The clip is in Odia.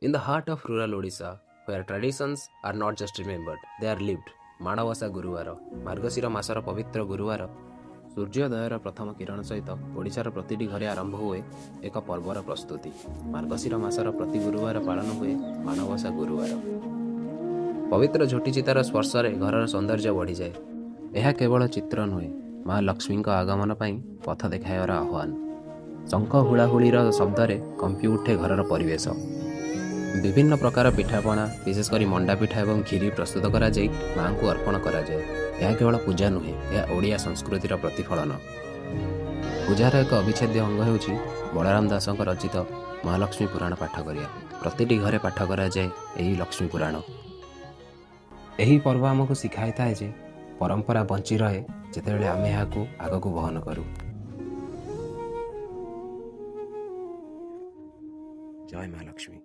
In the heart of rural Odisha, where traditions are not just remembered, they are lived. Manabasa ଗୁରୁବାର ମାର୍ଗଶିର ମାସର ପବିତ୍ର ଗୁରୁବାର ସୂର୍ଯ୍ୟୋଦୟର ପ୍ରଥମ କିରଣ ସହିତ ଓଡ଼ିଶାର ପ୍ରତିଟି ଘରେ ଆରମ୍ଭ ହୁଏ ଏକ ପର୍ବର ପ୍ରସ୍ତୁତି। ମାର୍ଗଶିର ମାସର ପ୍ରତି ଗୁରୁବାର ପାଳନ ହୁଏ ମାଣବସା ଗୁରୁବାର। ପବିତ୍ର ଝୋଟି ଚିତାର ସ୍ପର୍ଶରେ ଘରର ସୌନ୍ଦର୍ଯ୍ୟ ବଢ଼ିଯାଏ। ଏହା କେବଳ ଚିତ୍ର ନୁହେଁ, ମା ଲକ୍ଷ୍ମୀଙ୍କ ଆଗମନ ପାଇଁ ପଥ ଦେଖାଇବାର ଆହ୍ୱାନ। ଶଙ୍ଖ ହୁଳାହୁଳିର ଶବ୍ଦରେ କମ୍ପି ଉଠେ ଘରର ପରିବେଶ। ବିଭିନ୍ନ ପ୍ରକାର ପିଠାପଣା, ବିଶେଷ କରି ମଣ୍ଡା ପିଠା ଏବଂ କ୍ଷୀରି ପ୍ରସ୍ତୁତ କରାଯାଇ ମାଙ୍କୁ ଅର୍ପଣ କରାଯାଏ। ଏହା କେବଳ ପୂଜା ନୁହେଁ, ଏହା ଓଡ଼ିଆ ସଂସ୍କୃତିର ପ୍ରତିଫଳନ। ପୂଜାର ଏକ ଅବିଚ୍ଛେଦ୍ୟ ଅଙ୍ଗ ହେଉଛି ବଳରାମ ଦାସଙ୍କ ରଚିତ ମହାଲକ୍ଷ୍ମୀ ପୁରାଣ ପାଠ କରିବା। ପ୍ରତିଟି ଘରେ ପାଠ କରାଯାଏ ଏହି ଲକ୍ଷ୍ମୀ ପୁରାଣ। ଏହି ପର୍ବ ଆମକୁ ଶିଖାଇଥାଏ ଯେ ପରମ୍ପରା ବଞ୍ଚି ରହେ ଯେତେବେଳେ ଆମେ ଏହାକୁ ଆଗକୁ ବହନ କରୁ। ଜୟ ମା ଲକ୍ଷ୍ମୀ।